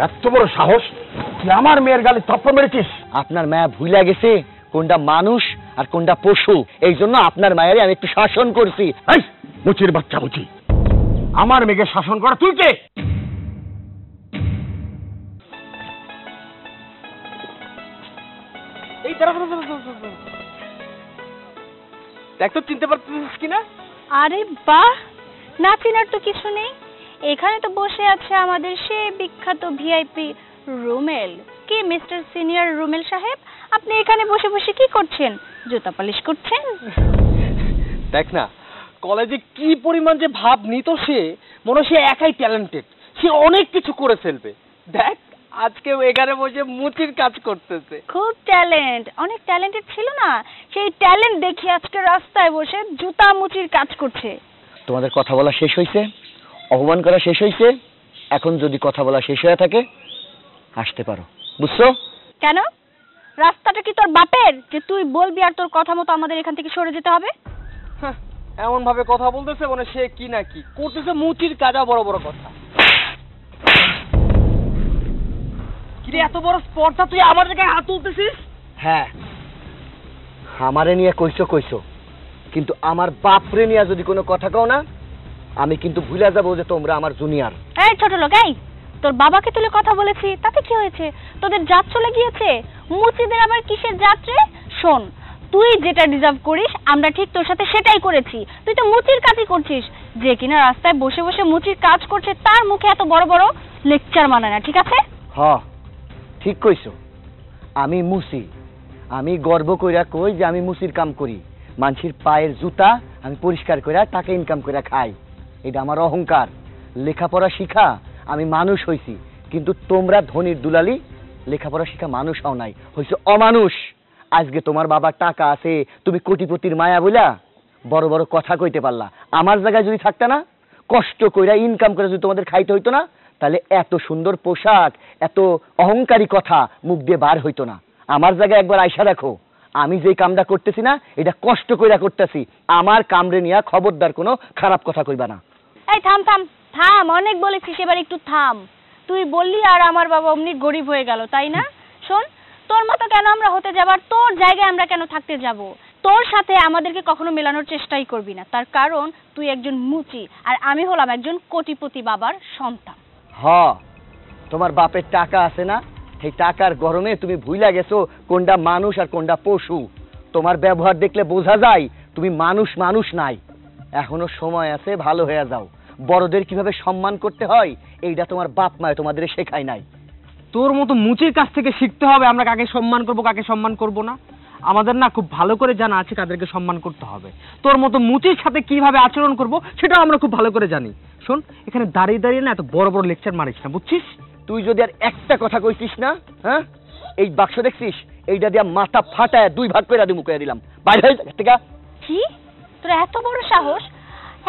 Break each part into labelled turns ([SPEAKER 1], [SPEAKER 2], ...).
[SPEAKER 1] এত বড় সাহস, তুই আমার মেয়ের গালে থাপ্পড় মেরেছিস?
[SPEAKER 2] আপনার মায়া ভুলে গেছে কোনটা মানুষ আর কোনটা পশু, এই জন্য আপনার মায়ের আমি একটু শাসন করছি।
[SPEAKER 1] এই মুচির বাচ্চা মুচি, আমার মেয়েকে শাসন করা তুই কে?
[SPEAKER 3] এই দেখ তো, চিনতে পারছিস কিনা?
[SPEAKER 4] আরে বাহ, না চিনার তো কিছু নেই। এখানে তো বসে আছে আমাদের সে বিখ্যাত ভিআইপি রুমেল। কি মিস্টার সিনিয়র রুমেল সাহেব, আপনি এখানে বসে বসে কি করছেন? জুতা পালিশ করছেন?
[SPEAKER 3] দেখ না, কলেজে কি পরিমাণ যে ভাব নিত সে, মনে সে একাই ট্যালেন্টেড, সে অনেক কিছু করে ফেলবে। দেখ আজকে এখানে বসে মুচির কাজ করতেছে।
[SPEAKER 4] খুব ট্যালেন্ট, অনেক ট্যালেন্টেড ছিল না, সেই ট্যালেন্ট দেখি আজকে রাস্তায় বসে জুতা মুচির কাজ করছে।
[SPEAKER 2] তোমাদের কথা বলা শেষ হয়েছে, অপমান করা শেষ হয়েছে, এখন যদি কথা বলা শেষ হয়ে থাকে আসতে পারো, বুঝছো?
[SPEAKER 4] কেন, রাস্তাটা কি তোর বাপের যে তুই বলবি আর তোর কথা মতো আমাদের এখান থেকে সরে যেতে হবে?
[SPEAKER 3] এমন ভাবে কথা বলতেছে মানে সে কি না কি করতেছে, মুচির কাজা বড় বড় কথা। কিরে এত বড় স্পর্ধা, তুই আমার জায়গায় হাত তুলতেছিস?
[SPEAKER 2] হ্যাঁ, আমারে নিয়ে কইছো, কিন্তু আমার বাপরে নিয়ে যদি কোনো কথা কও না, আমি কিন্তু ভুলে যাবো যে তোমরা আমার জুনিয়র।
[SPEAKER 4] এই ছোট লোক, এই তোর বাবাকে তুলে কথা বলেছি, তাতে কি হয়েছে? তোদের জাত চলে গিয়েছে, মুচিদের আবার কিসের জাত রে? শোন, তুই যেটা ডিজার্ভ করিস আমরা ঠিক তোর সাথে সেটাই করেছি। তুই তো মুচির কাজই করছিস, যে কিনা রাস্তায় বসে বসে মুচির কাজ করছে তার মুখে এত বড় বড় লেকচার মানে না, ঠিক আছে?
[SPEAKER 2] হ্যাঁ ঠিক কইছো, আমি মুসি, আমি গর্ব কইরা কই যে আমি মুসির কাম করি। মানুষের পায়ের জুতা আমি পরিষ্কার কইরা টাকা ইনকাম কইরা খাই, এটা আমার অহংকার। লেখাপড়া শিখা আমি মানুষ হইছি, কিন্তু তোমরা ধনির দুলালি লেখাপড়া শিখা মানুষ হও নাই, হইছো অমানুষ। আজকে তোমার বাবার টাকা আছে, তুমি কোটিপতির মায়া বইলা বড় বড় কথা কইতে পারলা। আমার জায়গায় যদি থাকতে না, কষ্ট কইরা ইনকাম করে যদি তোমাদের খাইতে হইতো না, তাহলে এত সুন্দর পোশাক, এত অহংকারী কথা মুখ দিয়ে বার হইতো না। আমার জায়গায় একবার আইসা দেখো, আমি যে কামটা করতেছি না এটা কষ্ট কইরা করতেছি। আমার কামরে নিয়ে খবরদার কোনো খারাপ কথা কইবা না।
[SPEAKER 4] এই থাম থাম থাম, অনেক বলেছিস, এবার একটু থাম। তুই বললি আর আমার বাবা অমনি গরিব হয়ে গেল, তাই না? শোন, তোর মতো কেন আমরা হতে যাব, আর তোর জায়গায় আমরা কেন থাকতে যাব? তোর সাথে আমাদেরকে কখনো মেলানোর চেষ্টাই করবি না, তার কারণ তুই একজন মুচি আর আমি হলাম একজন কোটিপতি বাবার সন্তান।
[SPEAKER 2] হ্যাঁ, তোমার বাপের টাকা আছে না, সেই টাকার গরমে তুমি ভুইলা গেছো কোনটা মানুষ আর কোনটা পশু। তোমার ব্যবহার দেখলে বোঝা যায় তুমি মানুষ নাই। এখনো সময় আছে, ভালো হয়ে যাও। বড়দের কিভাবে সম্মান করতে হয় এইটা তোমার বাপ মায় তোমাদের শেখায় নাই।
[SPEAKER 3] তোর মতো মুচির কাছ থেকে শিখতে হবে আমরা কাকে সম্মান করব কাকে সম্মান করব না। আমাদের না খুব ভালো করে জানা আছে কাদেরকে সম্মান করতে হবে। তোর মতো মুচির সাথে কিভাবে আচরণ করব সেটা আমরা খুব ভালো করে জানি। শোন, এখানে দাঁড়িয়ে দাঁড়িয়ে না এত বড় বড় লেকচার মারিস না, বুঝছিস?
[SPEAKER 2] তুই যদি আর একটা কথা কইছিস না, হ্যাঁ, এই বাক্স দেখছিস, এইটা দিয়া মাথা ফাটায় দুই ভাগ করে দিমু কইয়া দিলাম। বাইরে হই থেকে।
[SPEAKER 4] কি তোর এত বড় সাহস,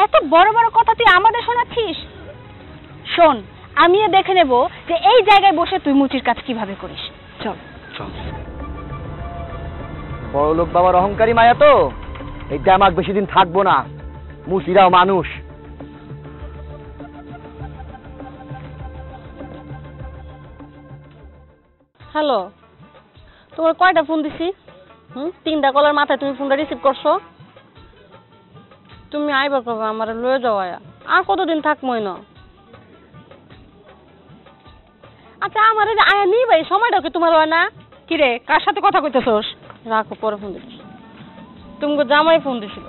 [SPEAKER 4] এত বড় বড় কথা তুই আমাদের শোনাচ্ছিস? শোন, আমিও দেখে নেব যে এই জায়গায় বসে তুই মুচির কাজ কিভাবে করিস। চল
[SPEAKER 2] চল। বড় লোক বাবার অহংকারী মায়া তো, এই দামাক বেশি দিন থাকবো না। মুচিরাও মানুষ।
[SPEAKER 5] হ্যালো, তোমার কয়টা ফোন দিছি? তিনটা কলার মাথায় তুমি ফোনটা রিসিভ করছো? তুমি আইবা কবে? আমার লয়ে যাও। আর কতদিন থাকবোই না? আচ্ছা, আমার আয়া নি ভাই, সময়টা কি তোমার হয় না?
[SPEAKER 4] কিরে, কার সাথে কথা কইতেছস?
[SPEAKER 5] রাখো, পরে ফোন দিচ্ছি। তুমি জামাই ফোন দিছিল।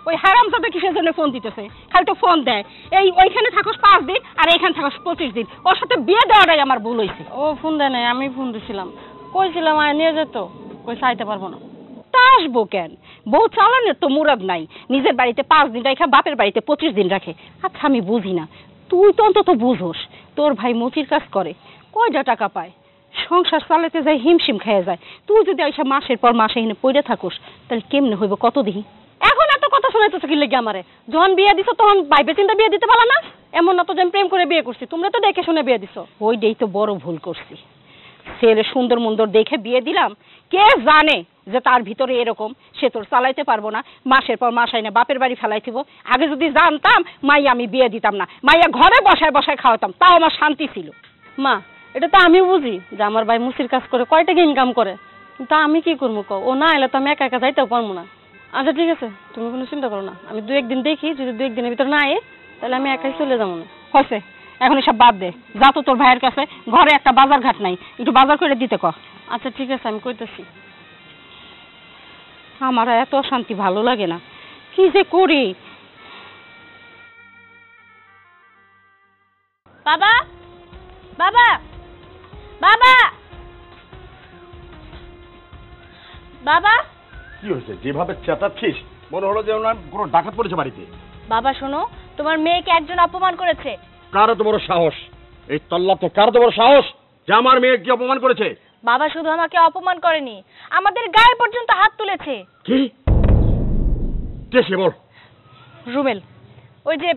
[SPEAKER 4] ওই হারামজাদা কিসের জন্য ফোন দিতেছে? খালি তো ফোন দেয়। এই ওইখানে থাকোস 5 দিন আর এইখানে থাকোস 25 দিন। ওর সাথে বিয়ে দেওয়াটাই আমার ভুল হয়েছে।
[SPEAKER 5] ও ফোন দেয় নাই, আমি ফোন দিছিলাম। কইছিলাম আয় নিয়ে যেত, কই চাইতে পারবো না।
[SPEAKER 4] তা আসবো কেন? বউ চালানোর তো মুরাদ নাই। নিজের বাড়িতে 5 দিন রাখে, বাপের বাড়িতে 25 দিন রাখে। আচ্ছা আমি বুঝি না, তুই তো অন্তত বুঝোস। তোর ভাই মুচির কাজ করে, কয়টা টাকা পায়, সংসার চালাতে যায় হিমশিম খেয়ে যায়। তুই যদি এসে মাসের পর মাসে এনে পড়ে থাকোস, তাহলে কেমনে হইব কতদিন?
[SPEAKER 5] এখন এত কথা শোনাইতেছো কি লেগে আমারে? যখন বিয়ে দিছো তখন ভাইবে চিন্তা বিয়ে দিতে পারলা না? এমন না তো যে আমি প্রেম করে বিয়ে করছি, তোমরা তো দেখে শুনে বিয়ে দিছো।
[SPEAKER 4] ওইটাই তো বড় ভুল করছি। ছেলে সুন্দর মুন্দর দেখে বিয়ে দিলাম, কে জানে যে তার ভিতরে এরকম, সে তোর চালাইতে পারবো না, মাসের পর মাস আইনা বাপের বাড়ি ফেলাইতিব। আগে যদি জানতাম মাইয়া আমি বিয়ে দিতাম না, মাইয়া ঘরে বসায় বসায় খাওয়াতাম, তাও আমার শান্তি ছিল।
[SPEAKER 5] মা, এটা তো আমিও বুঝি যে আমার ভাই মুসির কাজ করে কয় টাকা ইনকাম করে, কিন্তু আমি কি করবো কও, ও না এলে তো আমি একা একা যাইতেও পারবো না। আচ্ছা ঠিক আছে, তুমি কোনো চিন্তা করো না, আমি 2-1 দিন দেখি, যদি 2-1 দিনের ভিতর না আয়ে তাহলে আমি একাই চলে যাবো না।
[SPEAKER 6] হয়েছে, এখন এসব বাদ দে, যা তো তোর ভাইয়ের কাছে, ঘরে একটা বাজার ঘাট নাই, একটু বাজার করে দিতে কর।
[SPEAKER 5] আচ্ছা ঠিক আছে, আমি কইতেছি।
[SPEAKER 6] আমার এত শান্তি ভালো লাগে না, কি যে করি।
[SPEAKER 4] বাবা, বাবা, বাবা, বাবা।
[SPEAKER 1] কি হয়েছে? যেভাবে চেঁচাচ্ছিস মনে হলো যে ওনার কোনো ডাকাত পড়েছে বাড়িতে।
[SPEAKER 4] বাবা শোনো, তোমার মেয়েকে একজন অপমান করেছে।
[SPEAKER 1] কার এত বড় সাহস? এই তল্লাতে কার এত বড় সাহস যে আমার মেয়েকে অপমান করেছে?
[SPEAKER 4] বাবা শুধু আমাকে অপমান করেনি, আমাদের গায়ে পর্যন্ত হাত তুলেছে।
[SPEAKER 1] কি? কে সে বল?
[SPEAKER 4] রুমেল, ওই যে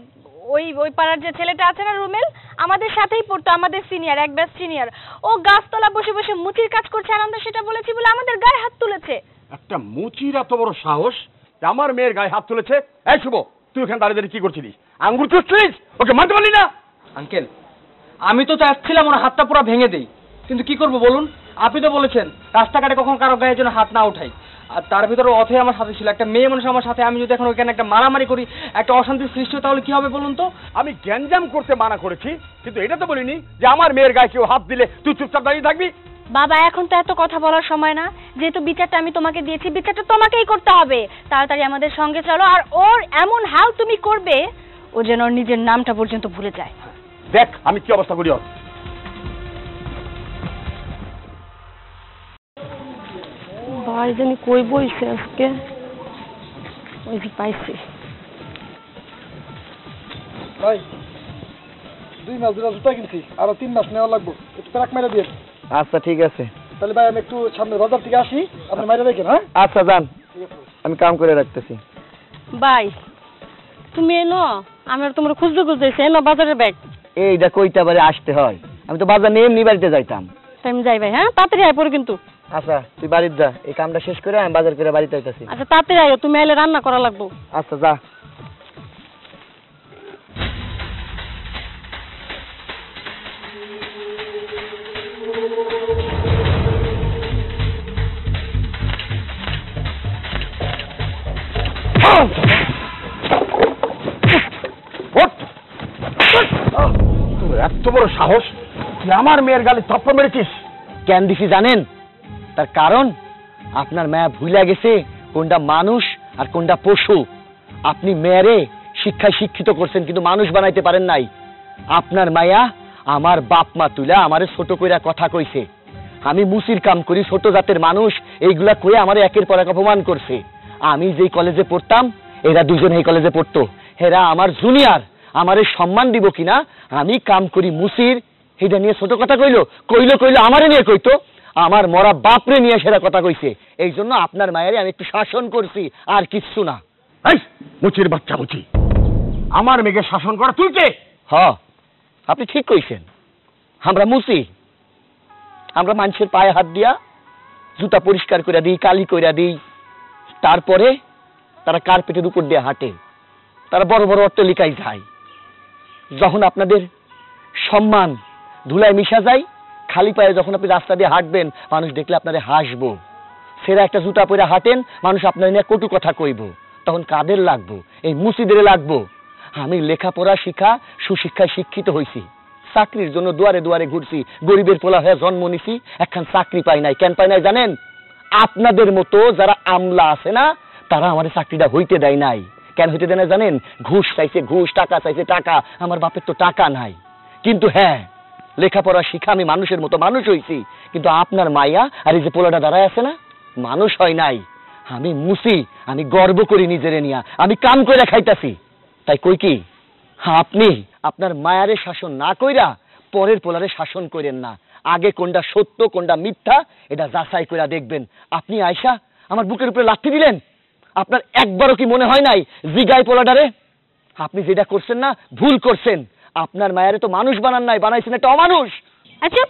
[SPEAKER 4] ওই পাড়ার যে ছেলেটা আছে না রুমেল, আমাদের সাথেই পড়তো, আমাদের সিনিয়র, এক ব্যাচ সিনিয়র। ও গাছতলা বসে বসে মুচির কাজ করছে আর আমরা সেটা বলেছি বলে আমাদের গায়ে হাত তুলেছে।
[SPEAKER 1] একটা মুচির এত বড় সাহস যে আমার মেয়ের গায়ে হাত তুলেছে? এই শুভ, তুই ওখানে দাঁড়িয়ে দাঁড়িয়ে কি করছিলিস? আঙ্গুর চুষছিস? ওকে মারতে পারলি না?
[SPEAKER 3] আঙ্কেল, আমি তো চাচ্ছিলাম ওর হাতটা পুরো ভেঙে দেই, কিন্তু কি করব বলুন? আপনি তো বলেছেন রাস্তাঘাটে কখন কারো গায়ে যেন হাত না উঠাই, আর তার ভিতরে অথই আমার সাথে ছিল, একটা মেয়ে মানুষ আমার সাথে। আমি যদি এখন ওইখানে একটা মারামারি করি, একটা অশান্তির সৃষ্টি হয়, তাহলে কি হবে বলুন তো?
[SPEAKER 1] আমি গ্যাঞ্জাম করতে মানা করেছি, কিন্তু এটা তো বলিনি যে আমার মেয়ের গায়ে কেউ হাত দিলে তুই চুপচাপ দাঁড়িয়ে থাকবি।
[SPEAKER 4] বাবা এখন তো এত কথা বলার সময় না, যেহেতু বিচারটা আমি তোমাকে দিয়েছি, বিচারটা তোমাকেই করতে হবে। তাড়াতাড়ি আমাদের সঙ্গে চলো, আর ওর এমন হাল তুমি করবে ও যেন ওর নিজের নামটা পর্যন্ত ভুলে যায়।
[SPEAKER 1] দেখ আমি কি অবস্থা করি ওর।
[SPEAKER 5] ভাই জানি কই বইছে আজকে, ওই যে পাইছি।
[SPEAKER 7] ভাই 2 মাস ধরে জুতা কিনছি, আরো 3 মাস নেওয়া লাগবে, একটু প্যাক মেরে দিয়ে।
[SPEAKER 2] আচ্ছা ঠিক আছে,
[SPEAKER 7] তাহলে ভাই আমি একটু সামনে বাজার থেকে আসি, আপনি মেরে দেখেন। হ্যাঁ
[SPEAKER 2] আচ্ছা যান, আমি কাম করে রাখতেছি।
[SPEAKER 5] ভাই তুমি এনো, আমি আর তোমার খুঁজতে খুঁজতেছি, এনো বাজারের ব্যাগ।
[SPEAKER 2] এইটা কইতে পারে আসতে হয়? আমি তো বাজার নিয়ে এমনি বাড়িতে যাইতাম।
[SPEAKER 5] টাইম যাই ভাই, হ্যাঁ তাড়াতাড়ি আয় পড়ে কিন্তু।
[SPEAKER 2] আচ্ছা তুই বাড়িতে যা, এই কামটা শেষ করে আমি বাজার করে বাড়িতে আইতাছি।
[SPEAKER 5] আচ্ছা তাড়াতাড়ি আয়, তুমি আইলে রান্না করা লাগবো।
[SPEAKER 2] আচ্ছা যা।
[SPEAKER 1] তোর এত বড় সাহস তুই আমার মেয়ের গালে থাপ্পড় মেরেছিস?
[SPEAKER 2] কেন দিছি জানেন? তার কারণ আপনার মায়া ভুলে গেছে কোনটা মানুষ আর কোনটা পশু। আপনি মেয়েরে শিক্ষায় শিক্ষিত করছেন, কিন্তু মানুষ বানাইতে পারেন নাই। আপনার মায়া আমার বাপ মা তুলা আমারে ছোট কইরা কথা কইছে, আমি মুসির কাম করি, ছোট জাতের মানুষ, এইগুলা কইয়া আমারে একের পর এক অপমান করছে। আমি যেই কলেজে পড়তাম এরা দুজন এই কলেজে পড়তো, এরা আমার জুনিয়র, আমারে সম্মান দিব কিনা, আমি কাম করি মুসির, এটা নিয়ে ছোট কথা কইলো আমারে নিয়ে কইতো, আমার মরা বাপরে নিয়ে সেরা কথা কইছে। এই জন্য আপনার মায়েরে আমি একটু শাসন করছি, আর কিচ্ছু না।
[SPEAKER 1] এই মুচির বাচ্চা মুচি, আমার মেয়েকে শাসন করা তুই কে?
[SPEAKER 2] হ আপনি ঠিক কইছেন, আমরা মুসি, আমরা মানুষের পায়ে হাত দিয়া জুতা পরিষ্কার করে দিই, কালি করে দিই, তারপরে তারা কার্পেটের উপর দিয়ে হাঁটে, তারা বড় বড় অট্টালিকায় যায়। যখন আপনাদের সম্মান ধুলায় মিশা যায়, খালি পায়ে যখন আপনি রাস্তা দিয়ে হাঁটবেন, মানুষ দেখলে আপনারে হাসবো। সেরা একটা জুতা পরে হাঁটেন, মানুষ আপনার নিয়ে কটু কথা কইব, তখন কাদের লাগবো? এই মুসিদের লাগবো। আমি লেখাপড়া শিখা সুশিক্ষায় শিক্ষিত হইছি, চাকরির জন্য দুয়ারে দুয়ারে ঘুরছি, গরিবের পোলা হয়ে জন্ম নিছি, একখান চাকরি পাই নাই। কেন পাই নাই জানেন? আপনাদের মতো যারা আমলা আছে না, তারা আমার চাকরিটা হইতে দেয় নাই। কেন হইতে দেয় না জানেন? ঘুষ চাইছে ঘুষ, টাকা চাইছে টাকা। আমার বাপের তো টাকা নাই, কিন্তু হ্যাঁ লেখাপড়া শিখা আমি মানুষের মতো মানুষ হইছি। কিন্তু আপনার মাইয়া আর এই যে পোলাটা দাঁড়ায় আছে না, মানুষ হয় নাই। আমি মুসি, আমি গর্ব করি নিজেরে নিয়া, আমি কাম কইরা খাইতাছি। তাই কই কি, আপনি আপনার মায়ারে শাসন না কইরা পরের পোলারে শাসন করেন না। আগে কোনটা সত্য কোনটা মিথ্যা এটা যাচাই কইরা দেখবেন। আপনি আয়সা আমার বুকের উপরে লাথি দিলেন, আপনার একবারও কি মনে হয় নাই জিগাই পোলাডারে? আপনি যেটা করছেন না, ভুল করছেন। আপনার মায়ারে তো মানুষ বানান নাই, বানাইছেন একটা অমানুষ।
[SPEAKER 4] আচ্ছা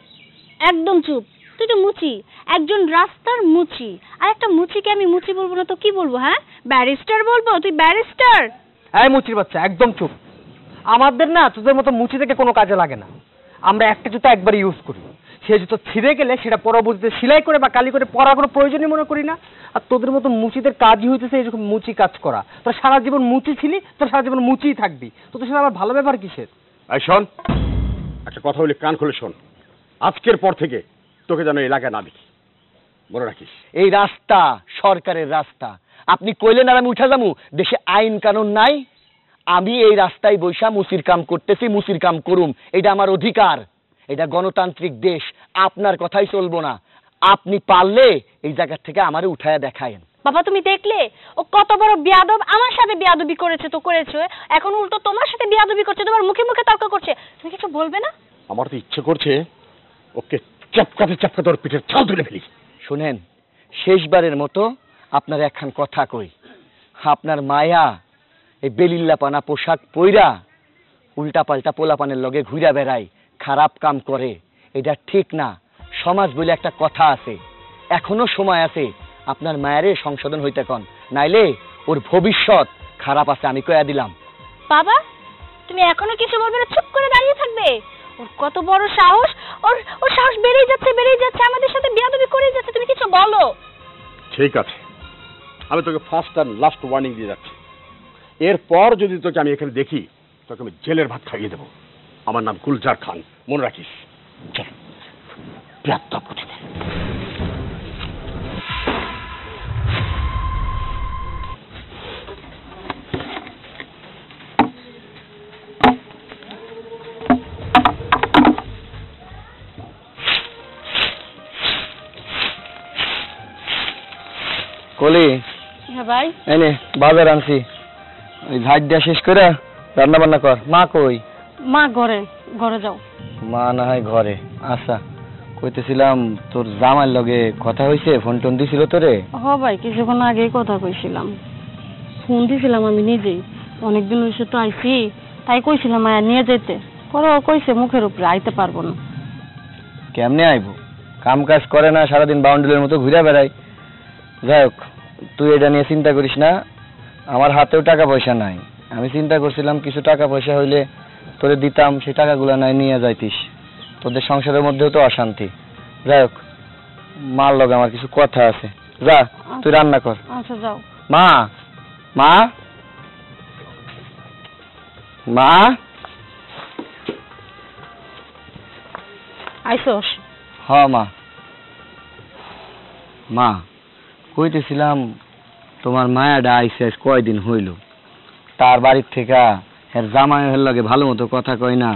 [SPEAKER 4] একদম চুপ, তুই তো মুচি, একজন রাস্তার মুচি, আর একটা মুচিকে আমি মুচি বলবো না তো কি বলবো? হ্যাঁ ব্যারিস্টার বলবো? তুই ব্যারিস্টার?
[SPEAKER 3] এই মুচির বাচ্চা একদম চুপ। আমাদের না তোদের মতো মুচি থেকে কোনো কাজে লাগে না, আমরা একটা জুতা একবার ইউজ করি, সে জুতো ছিঁড়ে গেলে সেটা পরবর্তীতে সেলাই করে বা কালি করে পরার কোনো প্রয়োজনই মনে করি না। আর তোদের মতো মুচিদের কাজই হইতেছে এরকম মুচি কাজ করা। তোর সারা জীবন মুচি ছিলি, তোর সারা জীবন মুচিই থাকবি। তোদের সাথে আমার ভালো ব্যাপার কিসের?
[SPEAKER 1] এই শোন, একটা কথা বলি, কান খুলে শোন। আজকের পর থেকে তোকে যেন এলাকায় না দেখি, মনে রাখিস।
[SPEAKER 2] এই রাস্তা সরকারের রাস্তা, আপনি কইলেন আর আমি উঠা যামু? দেশে আইন কানুন নাই? আমি এই রাস্তায় বৈশা মুসির কাম করতেছি, মুসির কাম করুম, এটা আমার অধিকার। এটা গণতান্ত্রিক দেশ, আপনার কথাই চলবো না। আপনি পারলে এই জায়গা থেকে আমারে উঠায়া দেখায়েন।
[SPEAKER 4] বাবা তুমি দেখলে ও কত বড় বিয়াদব, আমার সাথে বিয়াদবি করেছে তো করেছে, এখন উল্টো তোমার সাথে বিয়াদবি করছে, তোমার মুখে মুখে তর্ক করছে, তুমি কিছু বলবে না?
[SPEAKER 1] আমার তো ইচ্ছে করছে ওকে চাপকাতে চাপকাতে ওর পিঠের ছাল তুলে ফেলি।
[SPEAKER 2] শুনেন, শেষবারের মতো আপনার একখান কথা কই। আপনার মায়া এই বেলিল্লাপানা পোশাক পইরা উল্টা পাল্টা পোলাপানের লগে ঘুরা বেড়ায়, খারাপ কাম করে, এটা ঠিক না। সমাজ বলে একটা কথা আছে, এখনো সময় আছে আপনার মায়েরে সংশোধন হইতে কন, নাইলে ওর ভবিষ্যৎ খারাপ আছে, আমি কইয়া দিলাম।
[SPEAKER 4] বাবা তুমি এখনো কিছু বলবে না, চুপ করে দাঁড়িয়ে থাকবে? ওর কত বড় সাহস, ওর সাহস বেড়েই যাচ্ছে, আমাদের সাথে বিয়াদবি করেই যাচ্ছে, তুমি কিছু বলো।
[SPEAKER 1] ঠিক আছে, আমি তোকে ফার্স্ট আর লাস্ট ওয়ার্নিং দিয়ে যাচ্ছি। এরপর যদি তোকে আমি এখানে দেখি, তোকে আমি জেলের ভাত খাইয়ে দেবো। আমার নাম গুলজার খান, মনে রাখিস। চল, প্রাপ্তা পুঁথিতে।
[SPEAKER 2] কলি,
[SPEAKER 5] হ্যাঁ ভাই,
[SPEAKER 2] এনে বাজার আনছি, ওই ঝাড় দেওয়া শেষ করে রান্না বান্না কর। মা কই?
[SPEAKER 5] মা ঘরে যাও।
[SPEAKER 2] মা না হয় ঘরে। আচ্ছা, কইতেছিলাম তোর জামাইয়ের লগে কথা হইছে? ফোন টোন দিছিল তোরে?
[SPEAKER 5] হ ভাই, কিছুক্ষণ আগেই কথা কইছিলাম, ফোন দিছিলাম আমি নিজেই। অনেকদিন হয়েছে তো আইছি, তাই কইছিলাম মায়া নিয়ে যেতে, পরে ও কইছে মুখের উপরে আইতে পারবো না।
[SPEAKER 2] কেমনে আইবো? কাম কাজ করে না, সারাদিন বাউন্ডুলের মতো ঘুরে বেড়াই। যাই হোক, তুই এটা নিয়ে চিন্তা করিস না, আমার হাতেও টাকা পয়সা নাই। আমি চিন্তা করছিলাম কিছু টাকা পয়সা হইলে তোরে দিতাম, সেই টাকাগুলো নাই নিয়ে যাইতিস, তোদের সংসারের মধ্যেও তো অশান্তি। যাই হোক, মার লগে আমার কিছু কথা আছে, যা তুই রান্না কর।
[SPEAKER 5] আচ্ছা যাও।
[SPEAKER 2] মা, মা, মা,
[SPEAKER 5] আইসোস?
[SPEAKER 2] হ মা। মা, কইতেছিলাম তোমার মায়াডা আইসে কয়দিন হইল, তার বাড়ির থেকে এর জামাইয়ের লগে ভালো মতো কথা কয় না,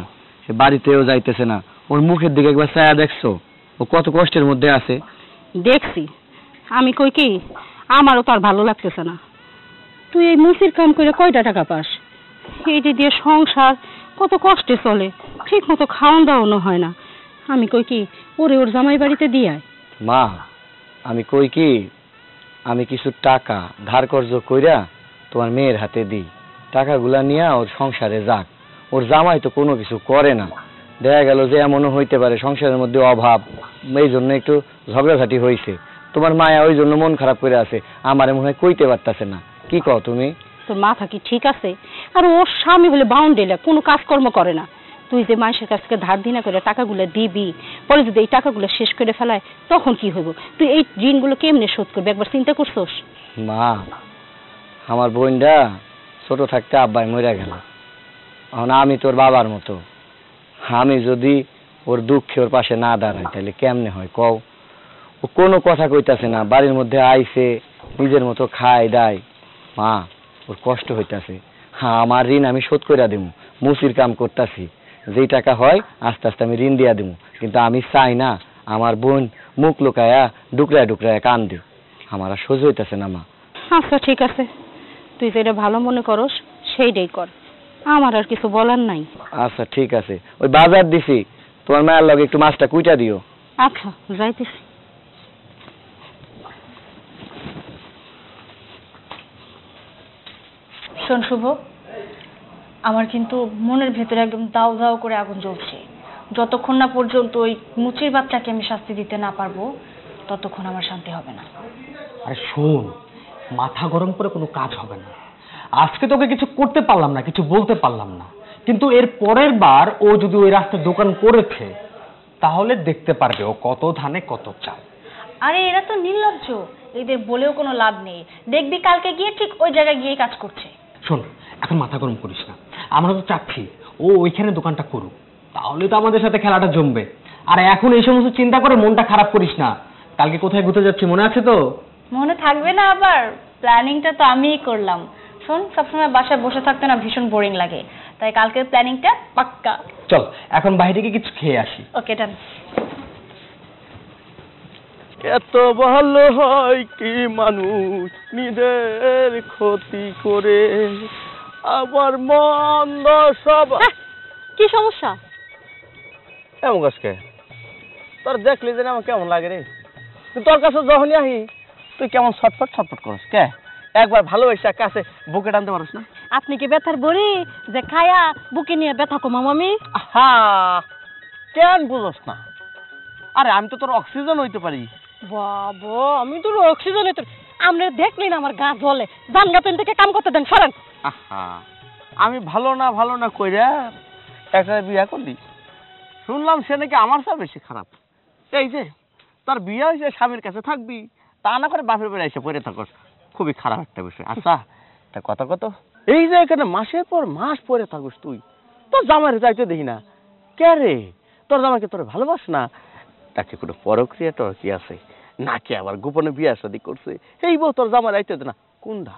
[SPEAKER 2] সে বাড়িতেও যাইতেছে না। ওর মুখের দিকে একবার ছায়া দেখছো? ও কত কষ্টের মধ্যে আছে।
[SPEAKER 6] দেখছি, আমি কই কি আমারও তো আর ভালো লাগতেছে না। তুই এই মুসির কাম করে কয়টা টাকা পাস? এইটা দিয়ে সংসার কত কষ্টে চলে, ঠিক মতো খাওয়ান দাওয়ানো হয় না। আমি কই কি ওরে ওর জামাই বাড়িতে দিয়ে আয়।
[SPEAKER 2] মা, আমি কই কি আমি কিছু টাকা ধার কর্জ কইরা তোমার মেয়ের হাতে দিই, টাকাগুলা নিয়ে ওর সংসারে যাক। ওর জামাই তো কোনো কিছু করে না, দেখা গেল যে এমনও হইতে পারে সংসারের মধ্যে অভাব, এই জন্য একটু ঝগড়াঝাটি হয়েছে। তোমার মায়া ওই জন্য মন খারাপ করে আছে, আমারে মনে হয় কইতে পারতাছে না। কি কও তুমি?
[SPEAKER 6] তোর মাথা কি ঠিক আছে? আর ওর স্বামী হলে বাউন্ডেলা, কোনো কাজকর্ম করে না। তুই যে মানুষের কাছ থেকে ধার দিনা করে টাকাগুলো দিবি, পরে যদি এই টাকাগুলো শেষ করে ফেলায় তখন কি হইব? তুই এই ঋণগুলো কেমনে শোধ করবি একবার চিন্তা করছোস?
[SPEAKER 2] মা, আমার বোনটা ছোট থাকতে আব্বাই মরে গেল, এখন আমি তোর বাবার মতো। আমি যদি ওর দুঃখে ওর পাশে না দাঁড়াই তাহলে কেমনে হয় কও? ও কোনো কথা কইতাছে না, বাড়ির মধ্যে আইছে নিজের মতো খায় দায়। মা, ওর কষ্ট হইতাছে। হ্যাঁ, আমার ঋণ আমি শোধ করে দেবো, মুসির কাম করতেছি, যেই টাকা হয় আস্তে আস্তে আমি ঋণ দিয়া দেবো। কিন্তু আমি চাই না আমার বোন মুখ লুকায়া ডুকরায় ডুকরায় কান্দে, আমার আর সহ্য হইতাছে না মা।
[SPEAKER 6] আচ্ছা ঠিক আছে, তুই যেটা ভালো মনে করস সেইটাই কর, আমার আর কিছু বলার নাই।
[SPEAKER 2] আচ্ছা ঠিক আছে, ওই বাজার দিছি, তোমার মায়ের লগে একটু মাছটা কুইটা দিও।
[SPEAKER 6] আচ্ছা যাইতেছি।
[SPEAKER 4] শোন শুভ, আমার কিন্তু মনের ভেতরে একদম দাও দাও করে আগুন জ্বলছে। যতক্ষণ না পর্যন্ত ওই মুচির বাচ্চাকে আমি শাস্তি দিতে না পারবো ততক্ষণ আমার শান্তি হবে না।
[SPEAKER 3] আরে শোন, মাথা গরম করে কোনো কাজ হবে না। আজকে তোকে কিছু করতে পারলাম না, কিছু বলতে পারলাম না, কিন্তু এর পরের বার ও যদি ওই রাস্তায় দোকান করেছে তাহলে দেখতে পারবে ও কত ধানে কত চাল।
[SPEAKER 4] আরে এরা তো নির্লজ্জ, এদের বলেও কোনো লাভ নেই। দেখবি কালকে গিয়ে ঠিক ওই জায়গায় গিয়ে কাজ করছে।
[SPEAKER 3] শোন, এখন মাথা গরম করিস না, আমরা তো চাচ্ছি ও ওইখানে দোকানটা করুক, তাহলে তো আমাদের সাথে খেলাটা জমবে। আর এখন এই সমস্ত চিন্তা করে মনটা খারাপ করিস না। কালকে কোথায় ঘুরতে যাচ্ছি মনে আছে তো?
[SPEAKER 4] মনে থাকবে না আবার? প্ল্যানিংটা তো আমিই করলাম। শোন, সবসময় বাসায় বসে থাকতে না ভীষণ বোরিং লাগে, তাই কালকের প্ল্যানিংটা পাক্কা।
[SPEAKER 3] চল এখন বাইরে গিয়ে কিছু খেয়ে আসি।
[SPEAKER 4] ওকে, ডান।
[SPEAKER 8] এত ভালো হয় কি মানুষ নিজের ক্ষতি করে, আবার মন্দ সব।
[SPEAKER 5] কি সমস্যা?
[SPEAKER 8] এমন গাছকে তোর দেখলি যে আমার কেমন লাগে রে। তোর কাছে যখনই আহি তুই কেমন ছটফট ছটফট করিস কে? একবার ভালোবাসা কাছে বুকে টানতে পারিস না?
[SPEAKER 5] আপনি কি ব্যথার বড়ি যে খায়া বুকে নিয়ে ব্যথা কমাম আমি?
[SPEAKER 8] হ্যাঁ, কেন বুঝোস না? আরে আমি তো তোর অক্সিজেন হইতে পারি।
[SPEAKER 5] বাবা, আমি তো অক্সিজেন আমরা দেখলি না আমার গা জ্বলে। জানগা পেন থেকে কাম করতে দেন, সরেন।
[SPEAKER 8] আমি ভালো না কইরা একটা বিয়া করলি, শুনলাম সে নাকি আমার চেয়ে বেশি খারাপ। এই যে তোর বিয়ে হয়েছে, স্বামীর কাছে থাকবি, তা না করে বাপের বাড়ি এসে পড়ে থাকস, খুবই খারাপ একটা বিষয়। আচ্ছা তা কথা কত, এই যে এখানে মাসের পর মাস পরে থাকস তুই, তোর জামাইরে যাইতে দেখি না কে রে? তোর জামাইকে তোর ভালোবাস না? তাকে কোনো পরক্রিয়া টর কি আছে নাকি আবার গোপনে বিয়ে শাদী করছে? এই বউ তোর জামাই আইতে দে না কোনটা?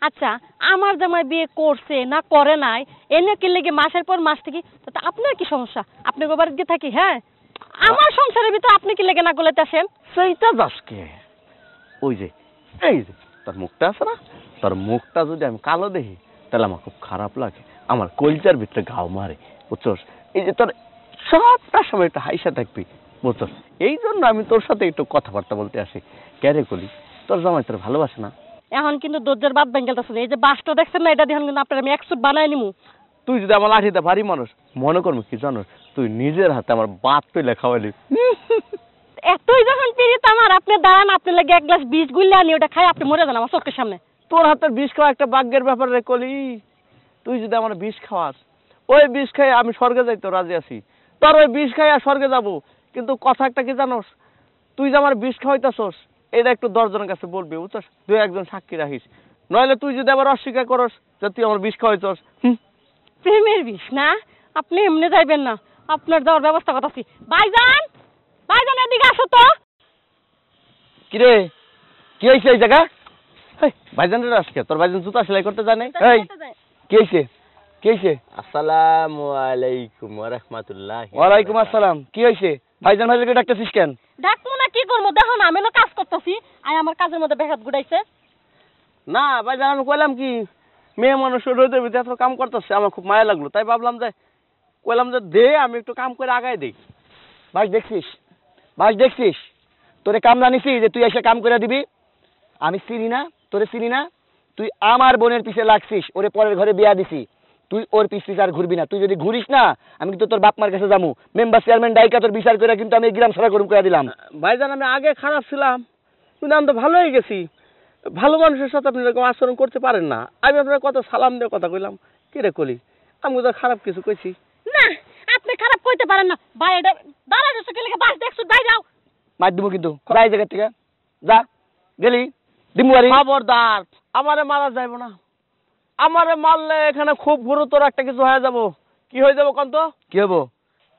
[SPEAKER 5] আচ্ছা, আমার জামাই বিয়ে করছে না করে নাই এনে কি লেগে মাসের পর মাস থেকে, তো আপনার কি সমস্যা? আপনি বাড়িতে গিয়ে থাকি। হ্যাঁ, আমার সংসারের ভিতরে আপনি কি লেগে না গলাতে আসেন?
[SPEAKER 8] সেইটা যাসকে ওই যে এই যে তোর মুখটা আছে না, তোর মুখটা যদি আমি কালো দেখি তাহলে আমার খুব খারাপ লাগে, আমার কলচার ভিতরে ঘাও মারে, বুঝছস? এই যে তোর সবটা সময় একটা হাইসা থাকবি, বুঝছস? এই জন্য আমি তোর সাথে একটু কথাবার্তা বলতে আসি। ক্যারে করি তোর জামাই তোর ভালোবাসে না?
[SPEAKER 5] এখন কিন্তু দরজার বাদ ভেঙ্গেলতেছে। এই যে বাসটা দেখছেন না, এটা দেখুন কিন্তু আপনার আমি 100 বানাই নিমু।
[SPEAKER 8] তুই যদি আমার লাঠিতে ভারী মানুষ মনে করবো কি জানো, তুই নিজের হাতে আমার বাত পেলে খাওয়ালি।
[SPEAKER 5] এতই যখন পিড়িত আমার, আপনি দাঁড়ান, আপনি লাগে এক গ্লাস বিষ গুললে আনি, ওটা খাই আপনি মরে যান আমার চোখের সামনে।
[SPEAKER 8] তোর হাতের বিষ খাওয়া একটা ভাগ্যের ব্যাপার রে কলি। তুই যদি আমার বিষ খাওয়াস, ওই বিষ খাই আমি স্বর্গে যাইতে রাজি আছি, তোর ওই বিষ খাই আর স্বর্গে যাবো। কিন্তু কথা একটা কি জানোস, তুই যে আমার বিষ খাওয়াইতেছস এটা একটু 10 জনের কাছে বলবি, বুঝছস? 2-1 জন সাক্ষী রাখিস, নইলে তুই যদি আবার অস্বীকার করস যে তুই আমার বিষ খাওয়াইছস।
[SPEAKER 5] প্রেমের বিষ না? আপনি এমনি যাইবেন না, আপনার যাওয়ার ব্যবস্থা করতেছি। ভাইজান, ভাইজান এদিকে আসো তো।
[SPEAKER 8] কিরে কি হয়েছে এই জায়গা? ভাইজানের আজকে তোর ভাইজান জুতা সেলাই করতে জানে? এই কি হয়েছে? কি হয়েছে? আসসালামু আলাইকুম ওয়া রাহমাতুল্লাহ। ওয়ালাইকুম আসসালাম। কি হয়েছে? ভাইজান ভাইজানকে ডাকতেছিস কেন?
[SPEAKER 5] ডাকমু না কি করবো, দেখো না আমি না কাজ করতেছি, আই আমার কাজের মধ্যে ব্যাঘাত ঘটাইছে।
[SPEAKER 8] না ভাইজান, আমি কইলাম কি মেয়ে মানুষ রোদের ভিতরে এত কাম করতেছে, আমার খুব মায়া লাগলো, তাই ভাবলাম যে কইলাম যে দে আমি একটু কাম করে আগাই দেই।
[SPEAKER 2] ভাই দেখছিস তোরে কাম জানিছি যে তুই এসে কাম করে দিবি? আমি চিনি না তোরে, চিনি না। তুই আমার বোনের পিছে লাগছিস, ওরে পরের ঘরে বিয়া দিছি, তুই ওর পিছ আর ঘুরবি না। তুই যদি ঘুরিস না আমি কিন্তু তোর বাপ মার কাছে যাবো, মেম্বার চেয়ারম্যান ডাইকা তোর বিচার করে কিন্তু আমি গ্রাম সারা গরম করে দিলাম।
[SPEAKER 8] ভাইজান আমি আগে খারাপ ছিলাম, কিন্তু আমি তো ভালো হয়ে গেছি। ভালো মানুষের সাথে আপনি এরকম আচরণ করতে পারেন না। আমি আপনার কত সালাম দিয়ে কথা কইলাম, কি রে কলি আমি তো খারাপ কিছু কইছি
[SPEAKER 5] না? আপনি খারাপ কইতে পারেন না ভাই, এটা দাঁড়া যাচ্ছে কি লাগে, বাস দেখছো যাই যাও।
[SPEAKER 2] মার দিব কিন্তু, যাই জায়গা থেকে যা, গেলি দিমুয়ারি।
[SPEAKER 8] খবরদার, আমারে মারা যাইব না, আমারে মারলে এখানে খুব গুরুতর একটা কিছু হয়ে যাব। কি হয়ে যাব কন্ত?
[SPEAKER 2] কি হবো?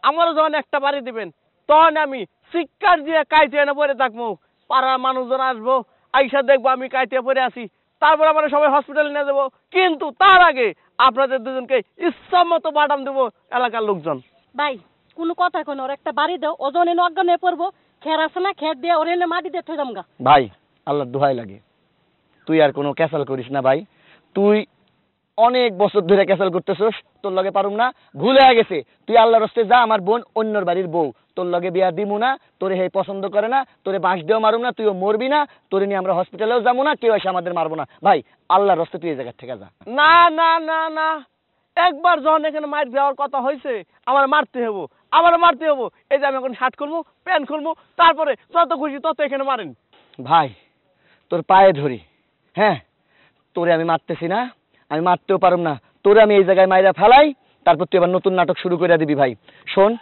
[SPEAKER 8] আমারও যখন একটা বাড়ি দিবেন তখন আমি শিক্ষার দিয়ে কাইতে এনে পড়ে থাকবো, পাড়ার মানুষজন আসবো, আইসা দেখবো আমি কাইতে পড়ে আছি, তারপর আমরা সবাই হসপিটালে নিয়ে যাবো। কিন্তু তার আগে আপনাদের দুজনকে ইচ্ছা মতো বাটাম দেবো এলাকার লোকজন।
[SPEAKER 5] ভাই কোনো কথা কই না, ওর একটা বাড়ি দাও, ওজন এনে অজ্ঞান হয়ে পড়বো, খের আছে না, খের দিয়ে ওর এনে মাটি দিয়ে থই দামগা।
[SPEAKER 2] ভাই আল্লাহর দোহাই লাগে, তুই আর কোনো ক্যাসাল করিস না ভাই। তুই অনেক বছর ধরে ক্যাসাল করতেছস, তোর লগে পারুম না, ভুল হয়ে গেছে। তুই আল্লাহর রাস্তায় যা, আমার বোন অন্যর বাড়ির বউ, তোর লগে বিয়া দিমু না, তোরে হে পছন্দ করে না, তোরে বাঁশ দিয়েও মারুম না, তুইও মরবি না, তোরে নিয়ে আমরা হসপিটালেও যাবো না, কেউ এসে আমাদের মারবো না। ভাই আল্লাহর রাস্তায় তুই এই জায়গার থেকে যা।
[SPEAKER 8] না না না না, একবার যখন এখানে মার দেওয়ার কথা হয়েছে আমার মারতে হবো, আমার মারতে হবো। এই যে আমি এখন শার্ট খুলবো, প্যান্ট খুলবো, তারপরে যত খুশি তত এখানে মারেন।
[SPEAKER 2] ভাই তোর পায়ে ধরি, হ্যাঁ তোরে আমি মারতেছি না, আমি মারতেও পারুম না, তোরে আমি এই জায়গায় মাইরা ফেলাই, তারপর তুই আবার নতুন নাটক শুরু করে দিবি। ভাই শোন,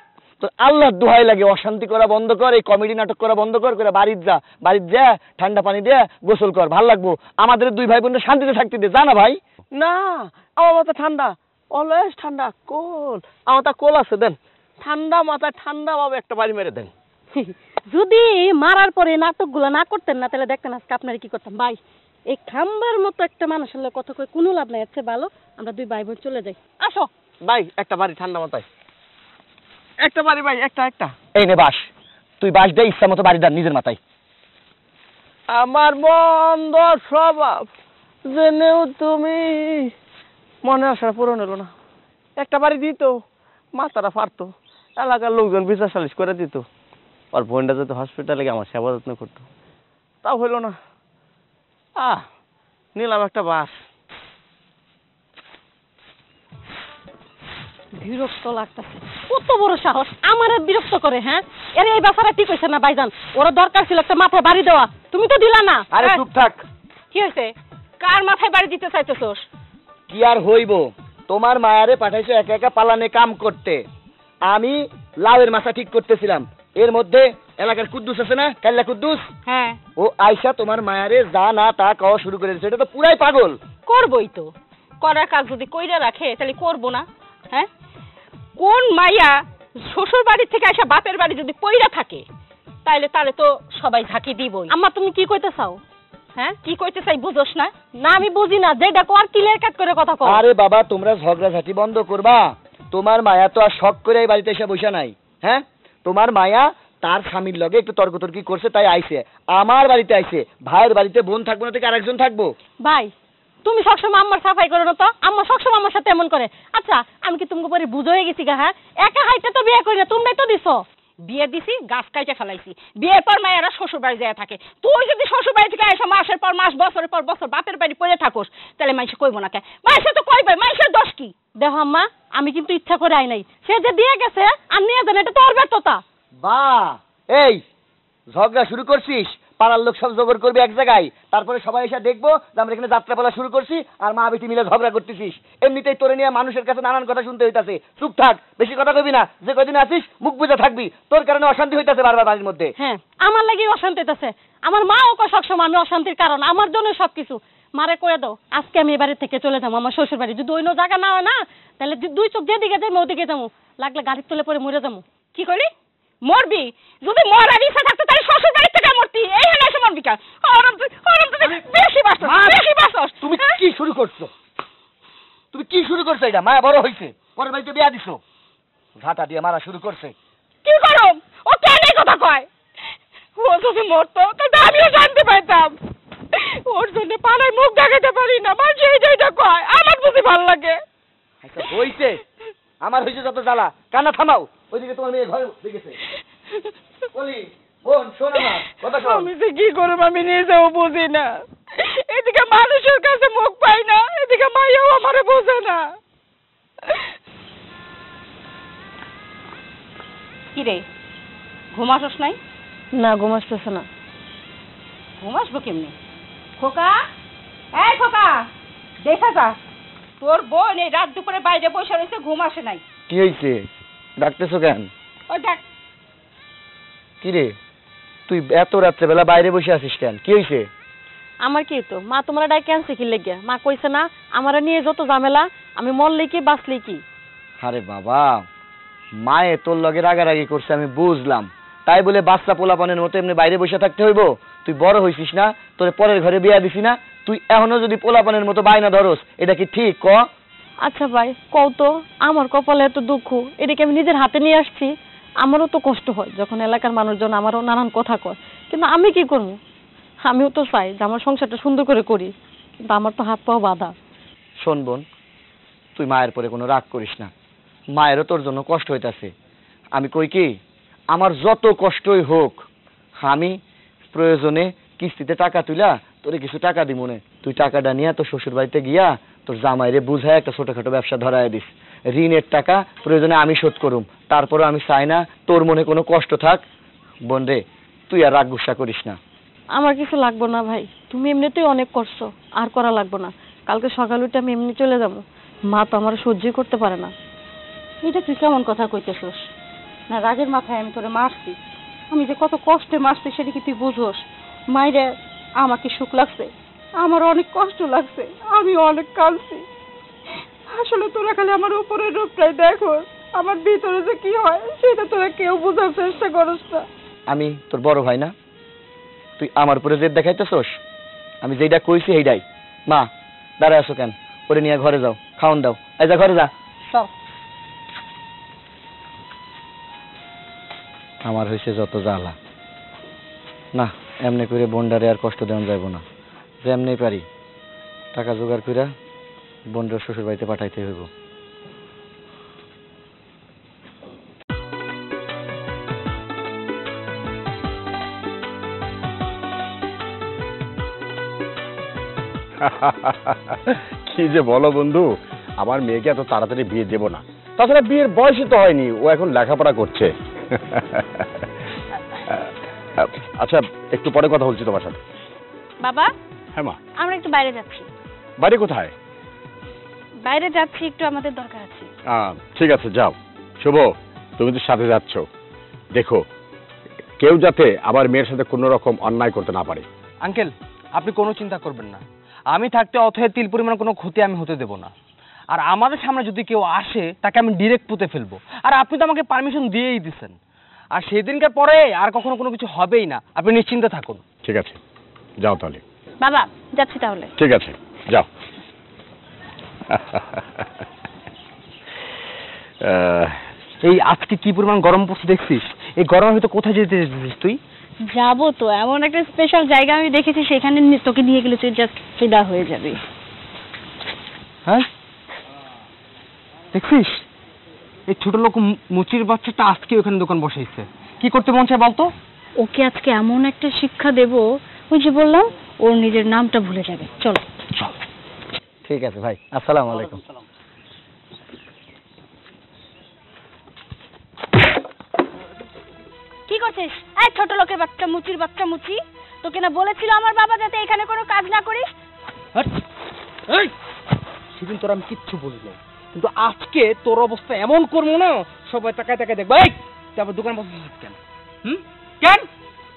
[SPEAKER 2] তো আল্লাহর দোহাই লাগে অশান্তি করা বন্ধ কর, এই কমেডি নাটক করা বন্ধ কর, করে বাড়ির যা ঠান্ডা পানি দিয়ে গোসল কর, ভাল লাগবো। আমাদের দুই ভাই বোনের শান্তিতে থাকতে দে, জানা ভাই।
[SPEAKER 8] না আমার মাথা ঠান্ডা, অলওয়েজ ঠান্ডা, কোল। আমার তা কোল আছে, দেন ঠান্ডা মাথায় ঠান্ডা ভাবে একটা বাড়ি মেরে দেন।
[SPEAKER 5] যদি মারার পরে নাটকগুলো না করতেন না, তাহলে দেখতেন আজকে আপনারা কি করতাম। ভাই এই খাম্বার মতো একটা মানুষের লোক কথা কই কোনো লাভ নাই, আছে ভালো আমরা দুই ভাই বোন চলে যাই। আসো
[SPEAKER 8] ভাই একটা বাড়ি ঠান্ডা মাথায়, একটা বাড়ি ভাই, একটা
[SPEAKER 2] এই নে বাস, তুই বাস দে ইচ্ছা মতো বাড়ি দার নিজের মাথায়।
[SPEAKER 8] আমার বন্ধ স্বভাব জেনেও তুমি মনে আসার পূরণ হলো না। একটা বাড়ি দিত, মাথাটা ফাটতো, এলাকার লোকজন বিচার সালিশ করে দিত, আর বোনটা যেত হসপিটালে গিয়ে আমার সেবা যত্ন করতো, তাও হইল না। নিলাম একটা বাস।
[SPEAKER 5] বিরক্ত লাগতেছে, কত বড় সাহস আমার বিরক্ত করে। হ্যাঁ এর এই ব্যাপারে ঠিক হয়েছে না ভাইজান, ওরা দরকার ছিল একটা মাথায় বাড়ি দেওয়া, তুমি তো দিলা না।
[SPEAKER 2] আরে চুপ থাক।
[SPEAKER 5] কি হয়েছে, কার মাথায় বাড়ি দিতে চাইতেছোস?
[SPEAKER 2] কি আর হইব, তোমার মায়ারে পাঠাইছো একা একা পালানে কাম করতে, আমি লাউয়ের মাথা ঠিক করতেছিলাম, এর মধ্যে এলাকার কুদ্দুস আছে না, কাল্লা কুদ্দুস,
[SPEAKER 5] হ্যাঁ
[SPEAKER 2] ও আয়সা তোমার মায়ারে যা না তা কওয়া শুরু করে দিয়েছে। এটা তো পুরাই পাগল।
[SPEAKER 6] করবই তো, করার কাজ যদি কইরা রাখে তাহলে করবো না? হ্যাঁ, কোন মাইয়া শ্বশুর বাড়ি থেকে আসা বাপের বাড়ি যদি পইরা থাকে তাইলে তারে তো সবাই ঝাঁকি দিবই।
[SPEAKER 5] আম্মা তুমি কি কইতে চাও?
[SPEAKER 6] হ্যাঁ, কি কইতে চাই বুঝোস না?
[SPEAKER 5] না আমি বুঝি না, যেটা কর ক্লিয়ার কাট করে কথা কও।
[SPEAKER 2] আরে বাবা তোমরা ঝগড়াঝাটি বন্ধ করবা। তোমার মায়া তো আর শখ করে এই বাড়িতে এসে বসে নাই। হ্যাঁ, তোমার মায়া তার স্বামীর লগে একটু তর্কতর্কি করছে তাই আইছে, আমার বাড়িতে আইছে। ভাইয়ের বাড়িতে বোন থাকবো না থেকে আরেকজন থাকবো?
[SPEAKER 5] ভাই তুমি সবসময় আম্মার সাফাই করো না তো, আম্মা সবসময় আমার সাথে এমন করে। আচ্ছা আমি কি তোমাকে পরে বুঝ হয়ে গেছি গা? হ্যাঁ, একা হাইটা তো বিয়ে করি না, তোমরাই তো দিছো।
[SPEAKER 6] বিয়ে দিছি, গাছ কাইটে ফেলাইছি, বিয়ের পর মায়েরা শ্বশুর বাড়ি যায় থাকে। তুই যদি শ্বশুর বাড়ি থেকে এসে মাসের পর মাস বছরের পর বছর বাপের বাড়ি পড়ে থাকোস তাহলে মাইসে কইব না কে? মাইসে তো কইবে, মাইসের দোষ কি?
[SPEAKER 5] দেখো আম্মা আমি কিন্তু ইচ্ছা করে আই নাই, সে যে দিয়ে গেছে আর নিয়ে যান এটা তো ওর ব্যর্থতা।
[SPEAKER 2] বা এই ঝগড়া শুরু করছিস, পাড়ার লোক সব জবর করবে এক জায়গায়, তারপরে সবাই এসে দেখবো যে আমরা এখানে যাত্রাপালা শুরু করছি আর মা বেটি মিলে ঝগড়া করতেছিস। এমনিতেই তোরে নিয়ে মানুষের কাছে নানান কথা শুনতে হইতাছে। চুপ থাক, বেশি কথা কবি না, যে কদিন আছিস মুখ বুঝে থাকবি, তোর কারণে অশান্তি হইতাছে বারবার বাড়ির মধ্যে।
[SPEAKER 5] হ্যাঁ আমার লাগি অশান্তি হইতাছে, আমার মাও কয় সবসময় আমি অশান্তির কারণ, আমার জন্য সবকিছু। মারে কয়ে দাও আজকে আমি এবারে থেকে চলে যাবো আমার শ্বশুর বাড়ি, যদি অন্য জায়গা না হয় না তাহলে দুই চোখ যেদিকে যাই ওদিকে যাবো, লাগলে গাড়ির তুলে পরে মরে যাবো।
[SPEAKER 6] কি করলি? মরবি? যদি মরার ইচ্ছা থাকতো তাহলে শ্বশুর বাড়ি থেকে মরতি, এই হলো এসে মরবি কেন? বেশি বাসস।
[SPEAKER 2] তুমি কি শুরু করছো? তুমি কি শুরু করছো? এটা মায়া বড় হইছে, পরের বাড়িতে বিয়া দিছো, ঝাঁটা দিয়ে মারা শুরু করছে।
[SPEAKER 6] কি করম? ও কেন এই কথা কয়? ও যদি মরতো তাহলে আমিও জানতে পাইতাম। ওর জন্য পাড়ায় মুখ দেখাতে পারি না, মানুষ এই যেটা কয় আমার বুঝি ভালো লাগে।
[SPEAKER 2] আচ্ছা হইছে, আমার হইছে যত জ্বালা, কান্না থামাও। ওইদিকে তোমার মেয়ে ঘরে দেখেছে। বলি বোন শোন আমার কথা শোন।
[SPEAKER 6] আমি যে কি করব আমি নিজেও বুঝি না, এদিকে মানুষের কাছে মুখ পাই না, এদিকে মাইয়াও আমারে বোঝে না। কি রে, ঘুমাসস নাই?
[SPEAKER 5] না ঘুম আসতেছে না।
[SPEAKER 6] ঘুমাসবো কেমনি? খোকা, এই খোকা, দেখা যা, তোর বোন এই রাত দুপুরে বাইরে বসে রয়েছে, ঘুম আসে নাই।
[SPEAKER 2] কি হইছে, ডাকতেছো কেন?
[SPEAKER 6] ওই দেখ।
[SPEAKER 2] কি রে তুই এত রাত্রে বেলা বাইরে বসে আছিস কেন? কি হইছে?
[SPEAKER 5] আমার কি তো মা তোমার ডাই ক্যান্সেল কি লেগে, মা কইছে না আমার নিয়ে যত ঝামেলা, আমি মরলে কি বাঁচলে কি।
[SPEAKER 2] আরে বাবা, মায়ে তোর লগে রাগারাগি করছে আমি বুঝলাম, তাই বলে বাচ্চা পোলাপানের মতো এমনি বাইরে বসে থাকতে হইব? তুই বড় হইছিস না, তোরে পরের ঘরে বিয়া দিছি না, তুই এখনো যদি পোলাপানের মতো বায়না ধরস এটা কি ঠিক ক?
[SPEAKER 5] আচ্ছা ভাই কও তো, আমার কপালে এত দুঃখ, এটাকে আমি নিজের হাতে নিয়ে আসছি, আমারও তো কষ্ট হয় যখন এলাকার মানুষজন আমারও নানান কথা কয়, কিন্তু আমি কি করবো? আমিও তো চাই যে আমার সংসারটা সুন্দর করে করি, কিন্তু আমার তো হাত পাও বাঁধা।
[SPEAKER 2] শোন বোন, তুই মায়ের পরে কোনো রাগ করিস না, মায়েরও তোর জন্য কষ্ট হইতাছে। আমি কই কি, আমার যত কষ্টই হোক আমি প্রয়োজনে কিস্তিতে টাকা তুইলা তোরে কিছু টাকা দিব মনে, তুই টাকাটা নিয়ে তোর শ্বশুর বাড়িতে গিয়া তোর জামাইরে বুঝায় একটা ছোটখাটো ব্যবসা ধরায় দিস। ঋণের টাকা প্রয়োজনে আমি শোধ করুম, তারপরও আমি চাই না তোর মনে কোনো কষ্ট থাক। বোন রে, তুই আর রাগ গুসা করিস না।
[SPEAKER 5] আমার কিছু লাগবে না ভাই, তুমি এমনিতেই অনেক করছো, আর করা লাগবে না। কালকে সকালে উঠে আমি এমনি চলে যাবো, মা তো আমার সহ্য করতে পারে না। এটা তুই কেমন কথা কইতেছস?
[SPEAKER 6] না রাগের মাথায় আমি তোরে মারছি, আমি যে কত কষ্টে মারছি সেটা কি তুই বুঝোস? মাইরে আমাকে সুখ লাগছে, আমার অনেক কষ্ট লাগছে, আমি অনেক কাঁদছি। আসলে তোরা খালি আমার উপরের রূপটাই দেখো, আমার ভিতরে যে কি হয় সেটা তোরা কেউ বোঝার চেষ্টা করস না।
[SPEAKER 2] আমি তোর বড় ভাই না? তুই আমার উপরে জেদ দেখাইতেছস? আমি যেটা কইছি সেইটাই। মা দাঁড়ায় আছো কেন? ওরে নিয়ে ঘরে যাও, খাওন দাও। এই যা ঘরে যা। আমার হয়েছে যত জ্বালা। না এমনি করে বন্ডারে আর কষ্ট দেওয়া যাইব না। যেমনি পারি টাকা জোগাড় করে বন্ডার শ্বশুর বাড়িতে পাঠাইতে হইব।
[SPEAKER 1] কি যে বলো বন্ধু, আমার মেয়েকে এত তাড়াতাড়ি বিয়ে দেব না। তাছাড়া বিয়ের বয়সই তো হয়নি, ও এখন লেখাপড়া করছে। আচ্ছা একটু পরে কথা বলছি তোমার সাথে।
[SPEAKER 4] বাবা।
[SPEAKER 1] হ্যাঁ মা।
[SPEAKER 4] আমরা একটু বাইরে যাচ্ছি।
[SPEAKER 1] বাইরে কোথায়?
[SPEAKER 4] বাইরে যাচ্ছি, একটু আমাদের দরকার আছে।
[SPEAKER 1] ঠিক আছে যাও। শুভ তুমি তো সাথে যাচ্ছ, দেখো কেউ যাতে আবার মেয়ের সাথে কোনো রকম অন্যায় করতে না পারে।
[SPEAKER 3] আঙ্কেল আপনি কোনো চিন্তা করবেন না, আমি থাকতে অথবা তিল পরিমাণ কোনো ক্ষতি আমি হতে দেব না। আর আমাদের সামনে যদি কেউ আসে তাকে আমি ডিরেক্ট পুঁতে ফেলবো। আর আপনি তো আমাকে পারমিশন দিয়েই দিচ্ছেন, আর সেই দিনকার পরে আর কখনো কোনো কিছু হবেই না, আপনি নিশ্চিন্তে থাকুন।
[SPEAKER 1] ঠিক আছে যাও তাহলে।
[SPEAKER 4] বাবা যাচ্ছি তাহলে।
[SPEAKER 1] ঠিক আছে যাও।
[SPEAKER 3] এই আজকে কি পরিমাণ গরম পড়ছে দেখছিস? এই গরমে হয়তো কোথায় যেতে যেতেছিস তুই?
[SPEAKER 4] যাবো তো, এমন একটা স্পেশাল জায়গা আমি দেখেছি, সেখানে তোকে নিয়ে গেলে তুই জাস্ট ফিদা হয়ে যাবি।
[SPEAKER 3] হ্যাঁ দেখছিস এই ছোট লোক মুচির বাচ্চাটা আজকে ওখানে দোকান বসাইছে। কি করতে মন চায় বলতো?
[SPEAKER 4] ওকে আজকে এমন একটা শিক্ষা দেব, ওই যে বললাম ওর নিজের নামটা ভুলে যাবে। চলো
[SPEAKER 3] চল।
[SPEAKER 2] ঠিক আছে ভাই, আসসালামু আলাইকুম।
[SPEAKER 4] কি করছিস? এই ছোট লোকের বাচ্চা, মুচির বাচ্চা মুচি, তোকে না বলেছিল আমার বাবা যাতে এখানে কোনো কাজ না করিস?
[SPEAKER 3] সেদিন তোর আমি কিচ্ছু বলি না, কিন্তু আজকে তোর অবস্থা এমন করবো না সবাই তাকায় তাকায় দেখবে। তারপর দোকান বসেছিস কেন? কেন?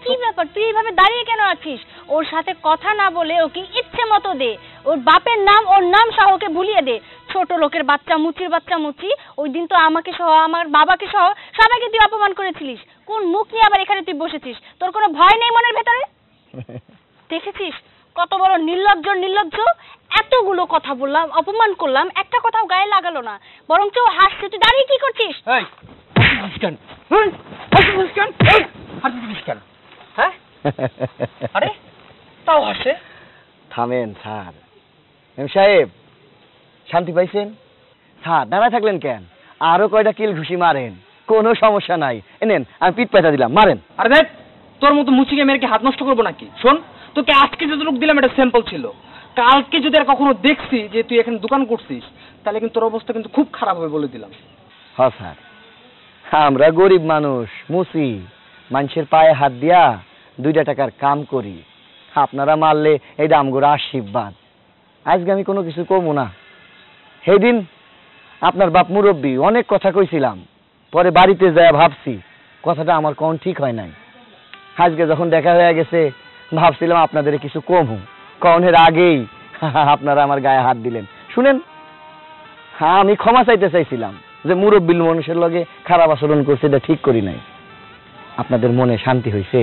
[SPEAKER 4] কি ব্যাপার, তুই এইভাবে দাঁড়িয়ে কেন আছিস? ওর সাথে কথা না বলে ওকে ইচ্ছে মতো দে, ওর বাপের নাম ওর নাম সহ ওকে ভুলিয়ে দে। ছোট লোকের বাচ্চা, মুচির বাচ্চা মুচি, ওই দিন তো আমাকে সহ আমার বাবাকে সহ সবাইকে তুই অপমান করেছিলিস। কোন মুখ নিয়ে আবার এখানে তুই বসেছিস? তোর কোনো ভয় নেই মনের ভেতরে? দেখেছিস কত বড় নির্লজ্জ নির্লজ্জ! এতগুলো কথা বললাম, অপমান করলাম, একটা কথাও গায়ে লাগালো না, বরঞ্চ হাসছে। তুই দাঁড়িয়ে কি করছিস?
[SPEAKER 3] হ্যাঁ আরে তাও হাসে।
[SPEAKER 2] থামেন স্যার। এম সাহেব শান্তি পাইছেন? স্যার দাঁড়ায় থাকলেন কেন? আরো কয়টা কিল ঘুষি মারেন, কোনো সমস্যা নাই। এনেন আমি পিঠ পেঁচা দিলাম, মারেন।
[SPEAKER 3] আরে দেখ তোর মতো মুচিকে মেরে কি হাত নষ্ট করবো নাকি? শোন, তোকে আজকে যতটুকু দিলাম এটা স্যাম্পল ছিল, কালকে যদি আর কখনো দেখছি যে তুই এখানে দোকান করছিস তাহলে কিন্তু তোর অবস্থা কিন্তু খুব খারাপ হবে বলে দিলাম।
[SPEAKER 2] হ্যাঁ স্যার, আমরা গরিব মানুষ, মুসি, মানুষের পায়ে হাত দিয়া 2 টাকার কাম করি। আপনারা মারলে এইটা আমগোর আশীর্বাদ। আজকে আমি কোনো কিছু কমু না। সেদিন আপনার বাপ মুরব্বী অনেক কথা কইছিলাম, পরে বাড়িতে যায় ভাবছি কথাটা আমার কোন ঠিক হয় নাই। আজকে যখন দেখা হয়ে গেছে ভাবছিলাম আপনাদের কিছু কমু, কনের আগেই আপনারা আমার গায়ে হাত দিলেন। শুনেন, হ্যাঁ আমি ক্ষমা চাইতে চাইছিলাম যে মুরব্বী মানুষের লগে খারাপ আচরণ করছে, এটা ঠিক করি নাই। আপনাদের মনে শান্তি হয়েছে?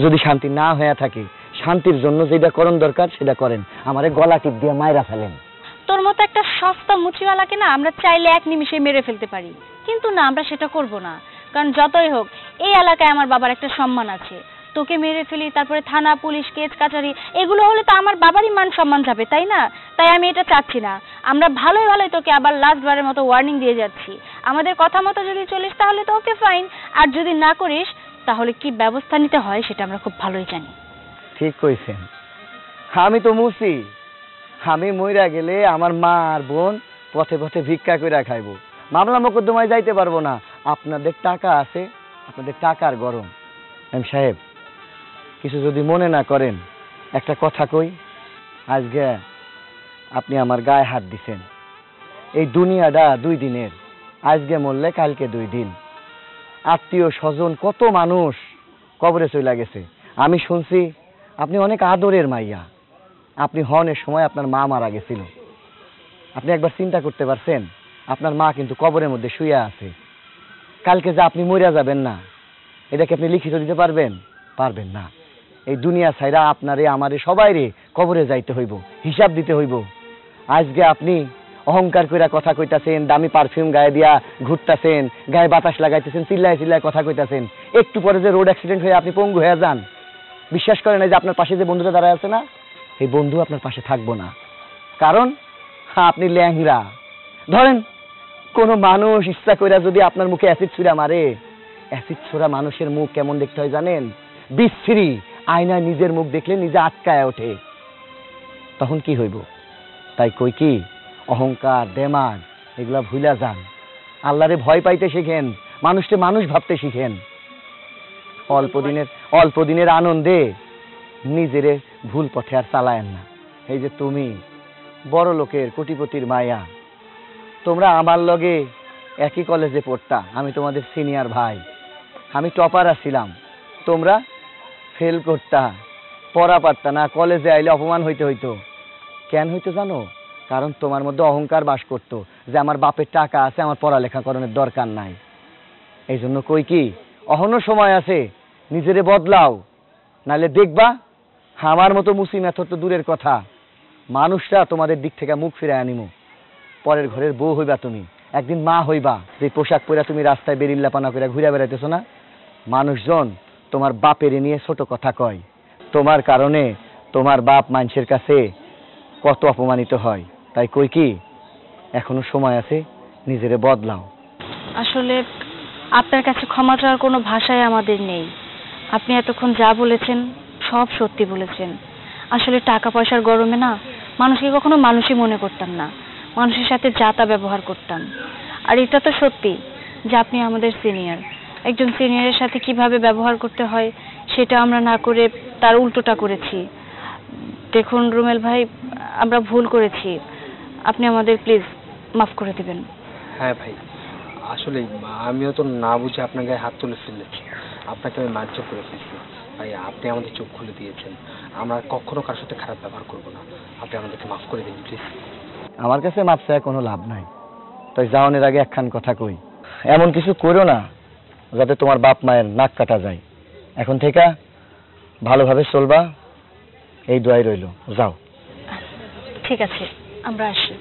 [SPEAKER 2] যদি শান্তি না হয়ে থাকে, শান্তির জন্য যেটা করণ দরকার সেটা করেন, আমারে গলা টিপ দিয়ে মাইরা ফেলেন।
[SPEAKER 4] তোর মতো একটা সস্তা মুচিওয়ালাকে না আমরা চাইলে এক নিমিষে মেরে ফেলতে পারি, কিন্তু না, আমরা সেটা করব না। কারণ যতই হোক এই এলাকায় আমার বাবার একটা সম্মান আছে। তোকে মেরে ফেলি, তারপরে থানা পুলিশ কেস কাচারি এগুলো হলে তো আমার বাবারই মান সম্মান যাবে, তাই না? তাই আমি এটা চাচ্ছি না। আমরা ভালোই ভালোই তোকে আবার লাস্ট বারের মতো ওয়ার্নিং দিয়ে যাচ্ছি। আমাদের কথা মতো যদি চলিস তাহলে তো ওকে ফাইন, আর যদি না করিস তাহলে কি ব্যবস্থা নিতে হয় সেটা আমরা খুব ভালোই জানি।
[SPEAKER 2] ঠিক কইছেন। আমি তো মুসি, আমি মইরা গেলে আমার মা আর বোন পথে পথে ভিক্ষা কইরা খাইবো, মামলা মোকদ্দমায় যাইতে পারবো না। আপনাদের টাকা আছে, আপনাদের টাকার গরম। এম সাহেব কিছু যদি মনে না করেন একটা কথা কই। আজকে আপনি আমার গায়ে হাত দিছেন। এই দুনিয়াটা 2 দিনের, আজকে মরলে কালকে 2 দিন। আত্মীয় স্বজন কত মানুষ কবরে চলে গেছে। আমি শুনছি আপনি অনেক আদরের মাইয়া, আপনি হনের সময় আপনার মা মারা গেছিল। আপনি একবার চিন্তা করতে পারছেন আপনার মা কিন্তু কবরের মধ্যে শুয়ে আছে, কালকে যে আপনি মরিয়া যাবেন না এটা কি আপনি লিখিত দিতে পারবেন? পারবেন না। এই দুনিয়া ছাইরা আপনারে আমারে সবাইরে কবরে যাইতে হইব, হিসাব দিতে হইব। আজকে আপনি অহংকার কইরা কথা কইতাছেন, দামি পারফিউম গায়ে দিয়া ঘুরতাছেন, গায়ে বাতাস লাগাইতেছেন, চিল্লায় চিল্লায় কথা কইতাছেন, একটু পরে যে রোড অ্যাক্সিডেন্ট হয়ে আপনি পঙ্গু হয়ে যান, বিশ্বাস করেন না যে আপনার পাশে যে বন্ধুটা দাঁড়ায় আছে না, এই বন্ধু আপনার পাশে থাকবো না। কারণ আপনি ল্যাংরা। ধরেন কোনো মানুষ ইচ্ছা কইরা যদি আপনার মুখে অ্যাসিড ছুঁড়া মারে, অ্যাসিড ছোড়া মানুষের মুখ কেমন দেখতে হয় জানেন? বিশ্রী। আয়নায় নিজের মুখ দেখলে নিজে আটকায় ওঠে, তখন কি হইব? তাই কই কি অহংকার দেমাগ এগুলা ভুলা যান, আল্লাহরে ভয় পাইতে শিখেন, মানুষকে মানুষ ভাবতে শিখেন। অল্প দিনের আনন্দে নিজেরে ভুল পথে আর চালায়েন না। এই যে তুমি বড় লোকের কোটিপতির মায়া, তোমরা আমার লগে একই কলেজে পড়তা, আমি তোমাদের সিনিয়র ভাই, আমি টপার ছিলাম, তোমরা ফেল করতা, পড়া পারতা না, কলেজে আইলে অপমান হইতে হইতো। কেন হইতো জানো? কারণ তোমার মধ্যে অহংকার বাস করতো যে আমার বাপের টাকা আছে, আমার পড়ালেখা করানোর দরকার নাই। এই জন্য কই কি অহনো সময় আছে, নিজেরে বদলাও, নাহলে দেখবা আমার মতো মুসি মেথর তো দূরের কথা, মানুষরা তোমাদের দিক থেকে মুখ ফিরে আনিমু। পরের ঘরের বউ হইবা তুমি, একদিন মা হইবা। যে পোশাক পরে তুমি রাস্তায় বেরিল্লাপানা করে ঘুরে বেড়াইতেছো না, মানুষজন তোমার বাপের নিয়ে ছোট কথা কয়। তোমার কারণে তোমার বাপ মানুষের কাছে কত অপমানিত হয়। তাই কই কি এখনো সময় আছে, নিজেরে বদলাও।
[SPEAKER 4] আসলে আপনার কাছে ক্ষমা চাওয়ার কোনো ভাষাই আমাদের নেই। আপনি এতক্ষণ যা বলেছেন সব সত্যি বলেছেন। আসলে টাকা পয়সার গরমে না মানুষকে কখনো মানুষই মনে করতাম না, মানুষের সাথে যা তা ব্যবহার করতাম। আর এটা তো সত্যি যে আপনি আমাদের সিনিয়র, একজন সিনিয়রের সাথে কিভাবে ব্যবহার করতে হয় সেটা আমরা না করে তার উল্টোটা করেছি। দেখুন রুমেল ভাই, আমরা ভুল করেছি, আপনি আমাদের প্লিজ মাফ করে দেবেন।
[SPEAKER 3] হ্যাঁ ভাই, আসলে আমিও তো না বুঝে আপনার গায়ে হাত তুলে ফেলেছি, আপনাকে আমি মার্জ করে ফেলছি। ভাই আপনি আমাদের চোখ খুলে দিয়েছেন, আমরা কখনো কারোর সাথে খারাপ ব্যবহার করবো না, আপনি আমাদেরকে মাফ করে দিন প্লিজ।
[SPEAKER 2] আমার কাছে মাপ চায় কোনো লাভ নাই। তাই যাওয়ানোর আগে একখান কথা কই, এমন কিছু করো না যাতে তোমার বাপ মায়ের নাক কাটা যায়। এখন থেকে ভালোভাবে চলবা, এই দোয়াই রইল। যাও।
[SPEAKER 4] ঠিক আছে, আমরা আসি।